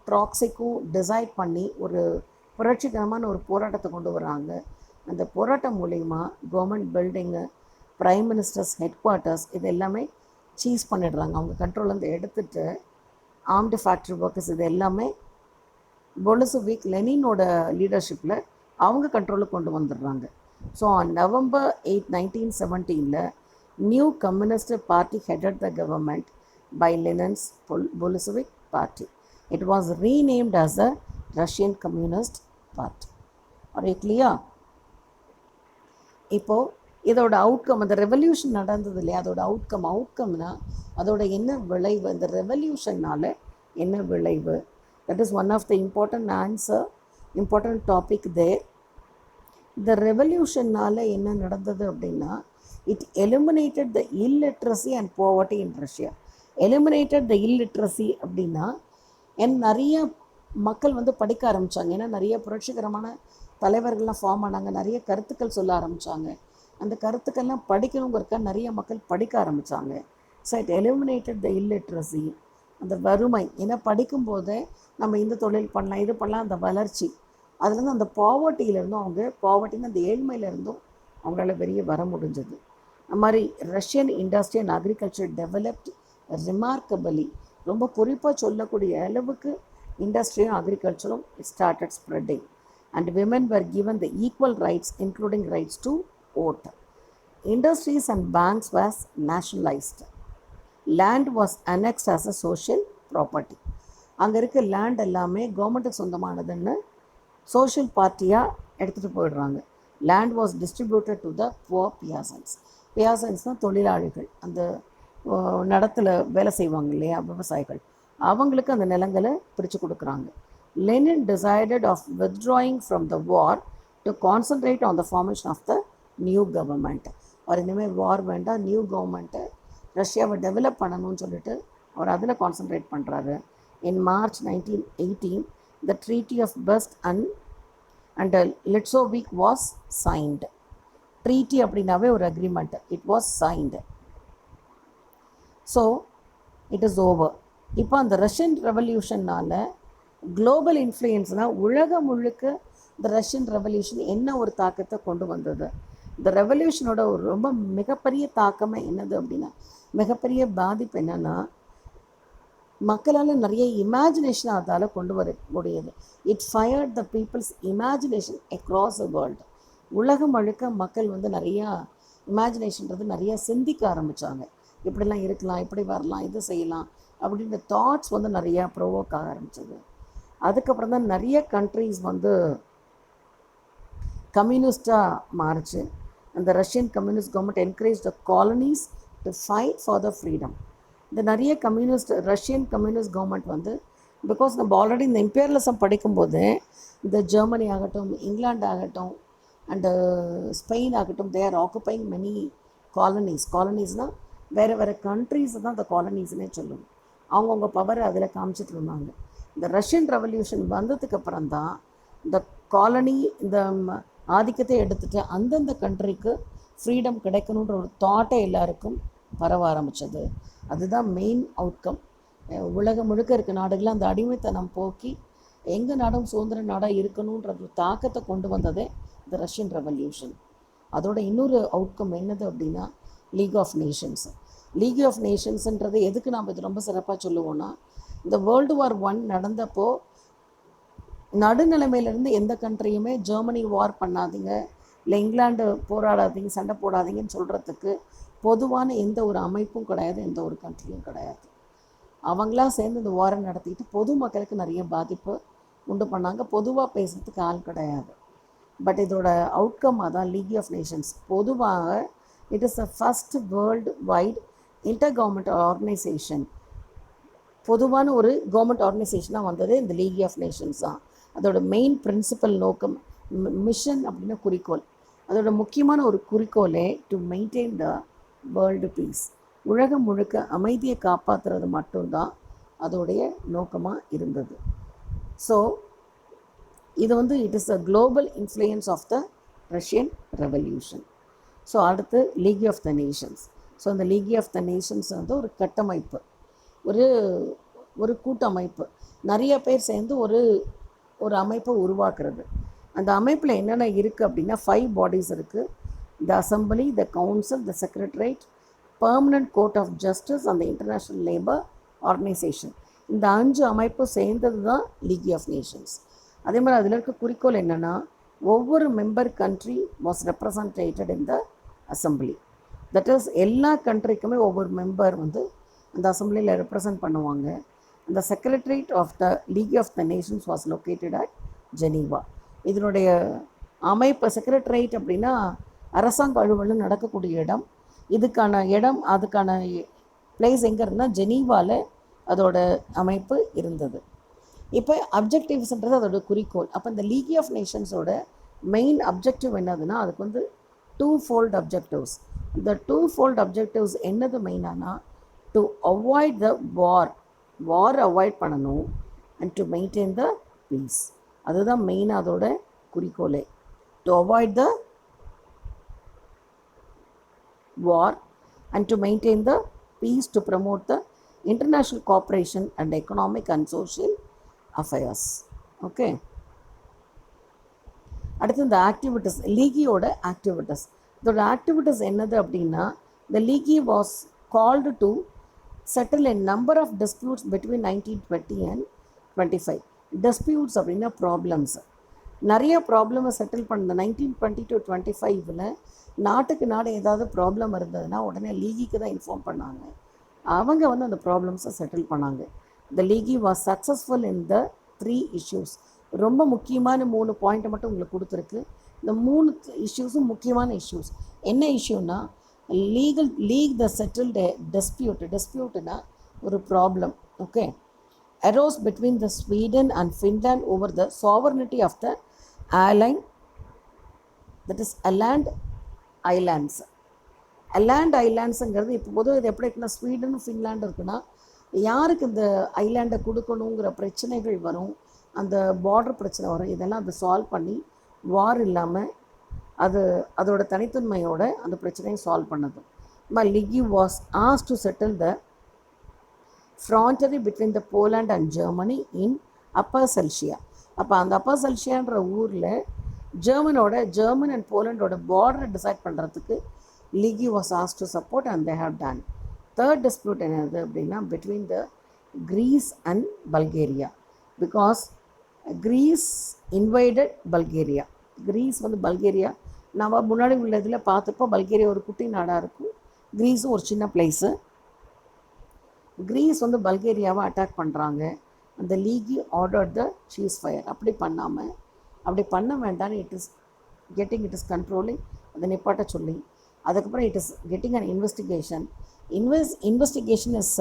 ட்ராட்ஸ்கியும் டிசைட் பண்ணி ஒரு புரட்சிகரமான ஒரு போராட்டத்தை கொண்டு வராங்க. அந்த போராட்டம் மூலிமா government building, prime ministers headquarters இது எல்லாமே சீஸ் பண்ணிடுறாங்க. அவங்க கண்ட்ரோல்லேருந்து எடுத்துகிட்டு ஆர்ம்டு ஃபேக்ட்ரி ஒர்க்கர்ஸ் இது எல்லாமே பொல்செவிக் லெனினோட லீடர்ஷிப்பில் அவங்க கண்ட்ரோலுக்கு கொண்டு வந்துடுறாங்க. So on November 8, 1917 new communist party headed the government by Lenin's Bolshevik party. It was renamed as the Russian Communist Party. Are you clear? இப்போது இதோட அவுட்கம், அந்த ரெவல்யூஷன் நடந்தது இல்லையா, அதோட அவுட்கம்னா அதோட என்ன விளைவு, இந்த ரெவல்யூஷனால் என்ன விளைவு, that is one of the important topic there. இந்த ரெவல்யூஷனால் என்ன நடந்தது அப்படின்னா it eliminated the illiteracy and poverty in Russia. Eliminated the illiteracy அப்படின்னா நிறைய மக்கள் வந்து படிக்க ஆரம்பித்தாங்க. ஏன்னா நிறைய புரட்சிகரமான தலைவர்கள்லாம் ஃபார்ம் ஆனாங்க, நிறைய கருத்துக்கள் சொல்ல ஆரம்பித்தாங்க. அந்த கருத்துக்கள்லாம் படிக்கணுங்கிறக்க நிறைய மக்கள் படிக்க ஆரம்பித்தாங்க. So it eliminated the illiteracy, அந்த வறுமை. ஏன்னா படிக்கும்போதே நம்ம இந்த தொழில் பண்ணலாம், இது பண்ணலாம், அந்த வளர்ச்சி அதுலேருந்து அந்த பாவர்ட்டியிலேருந்தும் பாவர்ட்டின்னு அந்த ஏழ்மையிலேருந்தும் அவங்களால வெளியே வர முடிஞ்சது. அது மாதிரி Russian industry and agriculture developed remarkably. ரொம்ப குறிப்பாக சொல்லக்கூடிய அளவுக்கு இண்டஸ்ட்ரியும் அக்ரிகல்ச்சரும் started spreading. And women were given the equal rights, including rights to vote. Industries and banks was nationalized. Land was annexed as a social property. அங்கே இருக்க land எல்லாமே கவர்மெண்ட்டுக்கு சொந்தமானதுன்னு சோஷியல் பார்ட்டியாக எடுத்துகிட்டு போயிடுறாங்க. Land was distributed to the poor peasants. பியாசன்ஸ்னால் தொழிலாளிகள், அந்த நடத்தில் வேலை செய்வாங்க இல்லையா, விவசாயிகள், அவங்களுக்கு அந்த நிலங்களை பிரித்து கொடுக்குறாங்க. Lenin decided of withdrawing from the war to concentrate on the formation of the new government. அவர் இனிமேல் வார் வேண்டாம், நியூ கவர்மெண்ட்டை ரஷ்யாவை டெவலப் பண்ணணும்னு சொல்லிட்டு அவர் அதில் கான்சன்ட்ரேட் பண்ணுறாரு. In March 1918 the Treaty of Brest and Litsovik was signed. Treaty அப்படின்னாவே ஒரு agreement. It was signed. So it is over. இப்போ அந்த ரஷ்யன் ரெவல்யூஷன்னால் குளோபல் இன்ஃப்ளூயன்ஸ்னால் உலகம் முழுக்க இந்த ரஷ்யன் ரெவல்யூஷன் என்ன ஒரு தாக்கத்தை கொண்டு வந்தது? இந்த ரெவல்யூஷனோட ஒரு ரொம்ப மிகப்பெரிய தாக்கமே என்னது அப்படின்னா, மிகப்பெரிய பாதிப்பு என்னென்னா, மக்களால் நிறைய இமேஜினேஷன் அதால் கொண்டு வர முடியுது. It fired the people's imagination across the world. உலகம் முழுக்க மக்கள் வந்து நிறையா இமேஜினேஷன்றது நிறையா சிந்திக்க ஆரம்பித்தாங்க. இப்படிலாம் இருக்கலாம், இப்படி வரலாம், இது செய்யலாம் அப்படின்ற தாட்ஸ் வந்து நிறையா ப்ரொவோக் ஆக ஆரம்பித்தது. அதுக்கப்புறம் தான் நிறைய கண்ட்ரீஸ் வந்து கம்யூனிஸ்டாக மாறிச்சு. அந்த Russian communist government encourage the colonies to fight for the freedom. இந்த நிறைய ரஷ்யன் கம்யூனிஸ்ட் கவர்மெண்ட் வந்து, பிகாஸ் நம்ம ஆல்ரெடி இந்த இம்பீரியலிசம் படிக்கும்போது இந்த ஜெர்மனி ஆகட்டும், இங்கிலாந்து ஆகட்டும் அண்டு ஸ்பெயின் ஆகட்டும், தே ஆர் ஆக்குப்பைங் மெனி காலனிஸ்னால் வேறு வேறு கண்ட்ரீஸை தான் அந்த காலனிஸ்னே சொல்லுவோம். அவங்கவுங்க பவரை அதில் காமிச்சிட்டு இருந்தாங்க. இந்த ரஷ்யன் ரெவல்யூஷன் வந்ததுக்கப்புறம் தான் இந்த காலனி இந்த ஆதிக்கத்தை எடுத்துகிட்டு அந்தந்த கண்ட்ரிக்கு ஃப்ரீடம் கிடைக்கணுன்ற ஒரு தாட்டை எல்லாருக்கும் பரவ ஆரம்பித்தது. அதுதான் மெயின் அவுட்கம். உலகம் முழுக்க இருக்க நாடுகளில் அந்த அடிமைத்தனம் போக்கி எங்கள் நாடும் சுதந்திர நாடாக இருக்கணுன்ற ஒரு தாக்கத்தை கொண்டு வந்ததே இந்த ரஷ்யன் ரெவல்யூஷன். அதோட இன்னொரு அவுட்கம் என்னது அப்படின்னா league of nations. League of நேஷன்ஸுன்றது எதுக்கு நாம் இது ரொம்ப சிறப்பாக சொல்லுவோன்னா, இந்த வேர்ல்டு வார் 1 நடந்தப்போ நடுநிலைமையிலேருந்து எந்த கண்ட்ரியுமே ஜெர்மனி வார் பண்ணாதீங்க, இல்லை இங்கிலாந்து போராடாதீங்க, சண்டை போடாதீங்கன்னு சொல்கிறதுக்கு பொதுவான எந்த ஒரு அமைப்பும் கிடையாது, எந்த ஒரு கண்ட்ரியும் கிடையாது. அவங்களாம் சேர்ந்து இந்த வாரை நடத்திட்டு பொதுமக்களுக்கு நிறைய பாதிப்பு உண்டு பண்ணாங்க. பொதுவாக பேசுகிறதுக்கு ஆள் கிடையாது. பட் இதோட அவுட்கம்மாக தான் லீக் ஆஃப் நேஷன்ஸ். பொதுவாக it is the first world wide inter government organisation. பொதுவான ஒரு கவர்மெண்ட் ஆர்கனைசேஷனாக வந்தது இந்த லீக் ஆஃப் நேஷன்ஸ் தான். அதோட மெயின் பிரின்சிபல் நோக்கம், மிஷன் அப்படின்னா குறிக்கோள், அதோட முக்கியமான ஒரு குறிக்கோளே to maintain the world peace. உலகம் முழுக்க அமைதியை காப்பாற்றுறது மட்டும்தான் அதோடைய நோக்கமாக இருந்தது. ஸோ இது வந்து it is a global influence of the Russian revolution. So அடுத்து league of the nations. So இந்த லீக் ஆஃப் த நேஷன்ஸ் வந்து ஒரு கட்டமைப்பு, ஒரு கூட்டமைப்பு, நிறைய பேர் சேர்ந்து ஒரு அமைப்பை உருவாக்குறது. அந்த அமைப்பில் என்னென்ன இருக்குது அப்படின்னா 5 பாடிஸ் இருக்குது. The assembly, the council, the secretariat, permanent court of justice and the international labour organisation. இந்த 5 அமைப்பும் சேர்ந்தது தான் லீக் ஆஃப் நேஷன்ஸ். அதே மாதிரி அதில் இருக்க குறிக்கோள் என்னென்னா, ஒவ்வொரு member country was represented in the assembly. That is எல்லா கண்ட்ரிக்குமே ஒவ்வொரு மெம்பர் வந்து அந்த அசம்பிளியில் ரெப்ரசன்ட் பண்ணுவாங்க. அந்த secretariat of the league of the nations was located at Geneva. இதனுடைய அமைப்பு செக்ரட்டரியேட் அப்படின்னா அரசாங்க அலுவலகம் நடக்கக்கூடிய இடம். இதுக்கான இடம், அதுக்கான பிளேஸ் எங்கே இருந்தால் ஜெனீவாவில் அதோட அமைப்பு இருந்தது. இப்போ அப்ஜெக்டிவ்ஸ்ன்றது அதோட குறிக்கோள். அப்போ இந்த லீக் ஆஃப் நேஷன்ஸோட மெயின் அப்ஜெக்டிவ் என்னதுன்னா, அதுக்கு வந்து 2-fold அப்ஜெக்டிவ்ஸ். இந்த 2-fold அப்ஜெக்டிவ்ஸ் என்னது மெயினானா, to avoid the war avoid பண்ணணும் and to maintain the peace. அதுதான் மெயினாக அதோட குறிக்கோளே. To avoid the war and to maintain the peace, to promote the international cooperation and economic and social affairs. Okay, அடுத்து இந்த activities, லீகியோட activities. இதோட activities என்னது அப்படின்னா, the league was called to settle a number of disputes between 1920 and 25. Disputes அப்படின்னா problems. நிறைய ப்ராப்ளமை settle பண்ண 1920 to 25 நாட்டுக்கு நாடு ஏதாவது ப்ராப்ளம் இருந்ததுன்னா உடனே லீகிக்கு தான் இன்ஃபார்ம் பண்ணாங்க. அவங்க வந்து அந்த ப்ராப்ளம்ஸை செட்டில் பண்ணாங்க. The league was successful in the 3 issues. ரொம்ப முக்கியமான 3 பாயிண்ட்டை மட்டும் உங்களுக்கு கொடுத்துருக்கு. இந்த 3 இஷ்யூஸும் முக்கியமான இஷ்யூஸ். என்ன இஷ்யூனா, லீக் த செட்டில்டு டிஸ்பியூட்னா ஒரு problem. Okay, arose between the Sweden and Finland over the sovereignty of the island, that is Åland Islands. Åland Islandsங்கிறது இப்போ பொதுவாக இது எப்படி இருக்குன்னா, ஸ்வீடன் ஃபின்லாண்டு இருக்குன்னா யாருக்கு இந்த ஐலாண்டை கொடுக்கணுங்கிற பிரச்சனைகள் வரும், அந்த பார்டர் பிரச்சனை வரும். இதெல்லாம் அதை சால்வ் பண்ணி வார் இல்லாமல் அதோட தனித்தன்மையோட அந்த பிரச்சனையை சால்வ் பண்ணது. League was asked to settle the frontier between the Poland and Germany in Upper Silesia. அப்போ அந்த அப்பர் செல்சியான்ற ஊரில் ஜெர்மன் அண்ட் போலண்டோட பார்டரை டிசைட் பண்ணுறதுக்கு league was asked to support and they have done. Third dispute என்னது அப்படின்னா between the Greece and Bulgaria, because Greece invited Bulgaria. Greece வந்து பல்கேரியா நம்ம முன்னாடி உள்ள இதில் பார்த்தப்போ பல்கேரியா ஒரு குட்டி நாடாக இருக்கும், கிரீஸும் ஒரு சின்ன பிளேஸு. கிரீஸ் வந்து பல்கேரியாவை அட்டாக் பண்ணுறாங்க. அந்த லீகி ஆர்டர் த சீஸ் ஃபயர். அப்படி பண்ண வேண்டான்னு இட் இஸ் கண்ட்ரோலிங், அதை நிப்பாட்ட சொல்லி அதுக்கப்புறம் it is getting an investigation. Investigation is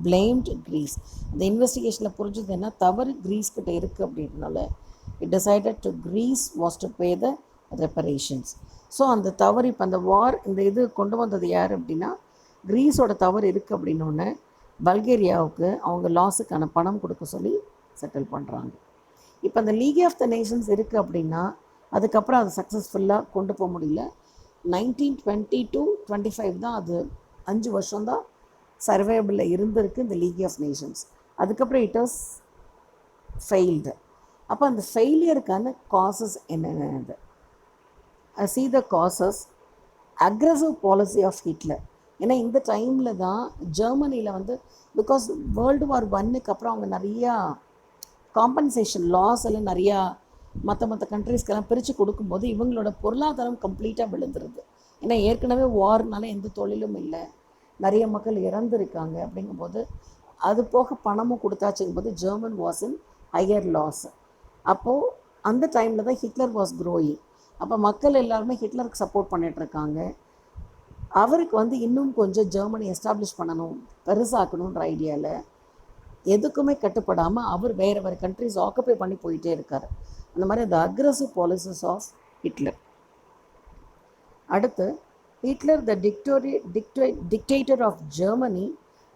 blamed Greece. அந்த இன்வெஸ்டிகேஷனில் புரிஞ்சது என்ன, தவறு கிரீஸ்கிட்ட இருக்குது அப்படின்றனால it decided to Greece was to pay the reparations. So அந்த தவறு இப்போ அந்த வார் இந்த இது கொண்டு வந்தது யார் அப்படின்னா கிரீஸோட தவறு இருக்குது அப்படின்னோடனே பல்கேரியாவுக்கு அவங்க லாஸுக்கான பணம் கொடுக்க சொல்லி செட்டில் பண்ணுறாங்க. இப்போ அந்த லீக் ஆஃப் த நேஷன்ஸ் இருக்குது அப்படின்னா அதுக்கப்புறம் அது சக்ஸஸ்ஃபுல்லாக கொண்டு போக முடியல. 1920 to 25 தான் அது 5 வருஷம்தான் சர்வைபிளில் இருந்திருக்கு இந்த லீக் ஆஃப் நேஷன்ஸ். அதுக்கப்புறம் இட் வாஸ் ஃபெயில்டு. அப்போ அந்த ஃபெயிலியருக்கான causes என்னென்னது, see the causes, aggressive policy of Hitler. ஏன்னா இந்த டைமில் தான் ஜெர்மனியில் வந்து பிகாஸ் வேர்ல்டு வார் 1க்கு அப்புறம் அவங்க நிறையா காம்பன்சேஷன் லாஸ் எல்லாம் நிறையா மற்ற கண்ட்ரீஸ்க்கெல்லாம் பிரித்து கொடுக்கும்போது இவங்களோட பொருளாதாரம் கம்ப்ளீட்டாக விழுந்துருது. ஏன்னா ஏற்கனவே வார்னால எந்த தொழிலும் இல்லை, நிறைய மக்கள் இறந்துருக்காங்க. அப்படிங்கும்போது அது போக பணமும் கொடுத்தாச்சுங்கும்போது German was in higher loss. அப்போது அந்த டைமில் தான் ஹிட்லர் வாஸ் க்ரோயிங். அப்போ மக்கள் எல்லாருமே ஹிட்லருக்கு சப்போர்ட் பண்ணிகிட்ருக்காங்க. அவருக்கு வந்து இன்னும் கொஞ்சம் ஜெர்மனி எஸ்டாப்ளிஷ் பண்ணணும், பெருசாக்கணுன்ற ஐடியாவில் எதுக்குமே கட்டுப்படாமல் அவர் வேறு கண்ட்ரிஸ் ஆக்குபை பண்ணி போயிட்டே இருக்கார். அந்த மாதிரி அந்த அக்ரெசிவ் பாலிசிஸ் ஆஃப் ஹிட்லர். அடுத்து Hitler the dictator of Germany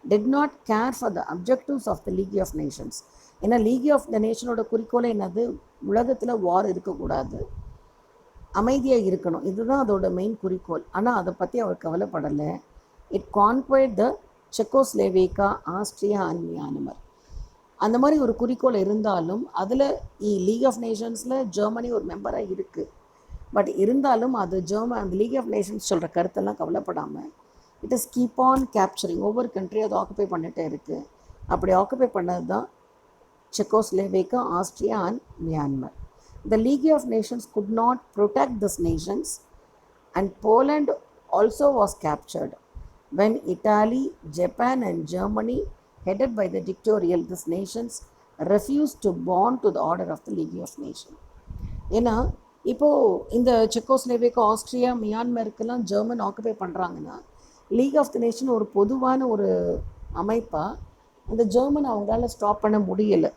did not care for the objectives of the League of Nations. ஏன்னா லீக் ஆஃப் த நேஷனோட குறிக்கோளை என்னது, உலகத்தில் வார் இருக்கக்கூடாது, அமைதியாக இருக்கணும், இதுதான் அதோட மெயின் குறிக்கோள். ஆனால் அதை பற்றி அவர் கவலைப்படலை. It conquered the Czechoslovakia, Austria and Myanmar. அந்த மாதிரி ஒரு குறிக்கோள் இருந்தாலும் அதில் லீக் ஆஃப் நேஷன்ஸில் ஜெர்மனி ஒரு மெம்பராக இருக்குது. பட் இருந்தாலும் அது அந்த லீக் ஆஃப் நேஷன்ஸ் சொல்கிற கருத்தெல்லாம் கவலைப்படாமல் it is keep on capturing, ஒவ்வொரு கண்ட்ரியும் அதை ஆக்குபை பண்ணிகிட்டே இருக்குது. அப்படி ஆக்குபை பண்ணது தான் Czechoslovakia, Austria and Myanmar. The League of Nations could not protect these nations, and Poland also was captured. When Italy, Japan and Germany, headed by the dictatorial, these nations refused to bond to the order of the League of Nations. ஏன்னா இப்போது இந்த Czechoslovakia, Austria, மியான்மருக்கெல்லாம் German occupy பண்ணுறாங்கன்னா league of the nation ஒரு பொதுவான ஒரு அமைப்பாக அந்த German அவங்களால ஸ்டாப் பண்ண முடியலை.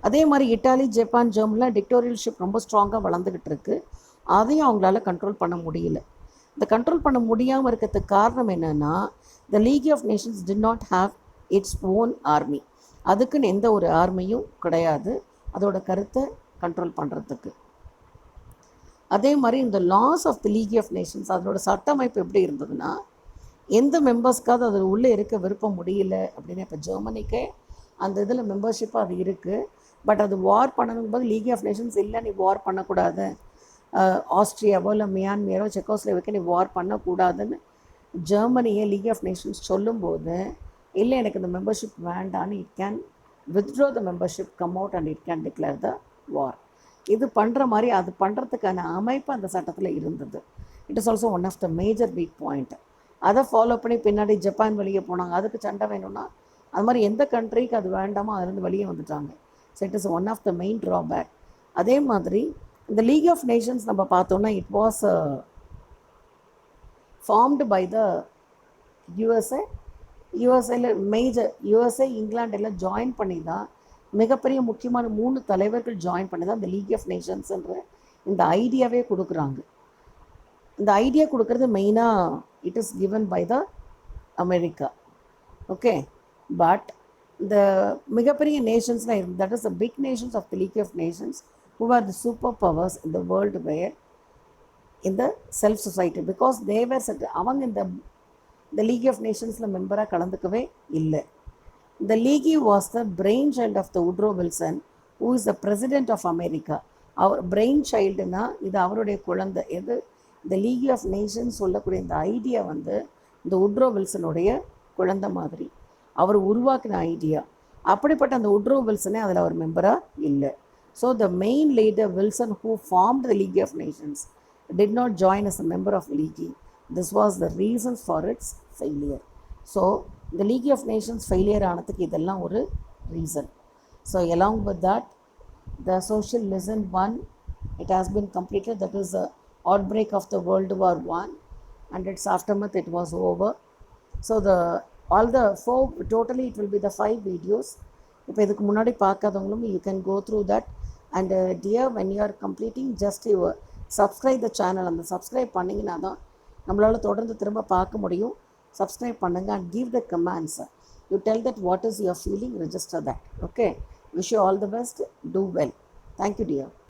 அதே மாதிரி இட்டாலி, ஜப்பான், ஜெர்மனில் டிக்டோரியல்ஷிப் ரொம்ப ஸ்ட்ராங்காக வளர்ந்துக்கிட்டு இருக்குது. அதையும் அவங்களால கண்ட்ரோல் பண்ண முடியல. இந்த கண்ட்ரோல் பண்ண முடியாமல் இருக்கிறதுக்கு காரணம் என்னென்னா the league of nations did not have its own army. அதுக்குன்னு எந்த ஒரு ஆர்மியும் கிடையாது அதோட கருத்தை கண்ட்ரோல் பண்ணுறதுக்கு. அதே மாதிரி இந்த laws of the league of nations அதோட சட்டமைப்பு எப்படி இருந்ததுன்னா எந்த மெம்பர்ஸ்க்காவது அதில் உள்ளே இருக்க விருப்பம் முடியல அப்படின்னு. இப்போ ஜெர்மனிக்கே அந்த இதில் மெம்பர்ஷிப்பாக அது இருக்குது. பட் அது வார் பண்ணணும் போது லீக் ஆஃப் நேஷன்ஸ் இல்லை, நீ வார் பண்ணக்கூடாது, ஆஸ்ட்ரியாவோ இல்லை மியான்மரோ செக்கோஸ்லோவேக்கியா நீ வார் பண்ணக்கூடாதுன்னு ஜெர்மனியை லீக் ஆஃப் நேஷன்ஸ் சொல்லும்போது இல்லை எனக்கு இந்த மெம்பர்ஷிப் வேண்டான்னு it can withdraw the membership, come out and it can declare the war. இது பண்ணுற மாதிரி அது பண்ணுறதுக்கான அமைப்பு அந்த சட்டத்தில் இருந்தது. It is also one of the major weak point. அதை ஃபாலோ பண்ணி பின்னாடி ஜப்பான் வெளியே போனாங்க, அதுக்கு சண்டை வேணும்னா அது மாதிரி எந்த கண்ட்ரிக்கு அது வேண்டாமோ அதுலேருந்து வெளியே வந்துட்டாங்க. So it is one of the main drawback. அதே மாதிரி இந்த லீக் ஆஃப் நேஷன்ஸ் நம்ம பார்த்தோம்னா it was formed by the யூஎஸ்ஏல மேஜர் யூஎஸ்ஏ, இங்கிலாந்து எல்லாம் ஜாயின் பண்ணி தான் மிகப்பெரிய முக்கியமான 3 தலைவர்கள் ஜாயின் பண்ணி தான் இந்த லீக் ஆஃப் நேஷன்ஸ்ன்ற இந்த ஐடியாவே கொடுக்குறாங்க. இந்த ஐடியா கொடுக்குறது மெயினாக it is given by the America. Okay, but இந்த மிகப்பெரிய நேஷன்ஸ்லாம் that is the big nations of the league of nations who are the super powers in the world where in the self society because they were set. அவங்க இந்த league of நேஷன்ஸில் மெம்பராக கலந்துக்கவே இல்லை. The League was the brainchild of the Woodrow Wilson, who is the president of America. அவர் brain சைல்டுனா இது அவருடைய குழந்தை. எது இந்த லீக் ஆஃப் நேஷன்ஸ் சொல்லக்கூடிய இந்த ஐடியா வந்து இந்த உட்ரோ வில்சனுடைய குழந்தை மாதிரி. அவர் உருவாக்கின ஐடியா. அப்படிப்பட்ட அந்த உட்ரோ வில்சனே அதில் அவர் மெம்பராக இல்லை. So the main leader Wilson who formed the League of Nations did not join as a member of League. This was the reasons for its failure. So the League of Nations failure ஆனதுக்கு இதெல்லாம் ஒரு reason. So along with that, the social lesson 1, it has been completed. That is the outbreak of the World War I, and its aftermath, it was over. So the all the 4, totally it will be the 5 videos. இப்போ இதுக்கு முன்னாடி பார்க்காதவங்களும் you can go through that. And dear, when you are completing, just you subscribe the channel. அந்த subscribe பண்ணிங்கன்னா தான் நம்மளால் தொடர்ந்து திரும்ப பார்க்க முடியும். Subscribe பண்ணுங்க and give the comments. You tell that what is your feeling, register that. Okay. Wish you all the best. Do well. Thank you, dear.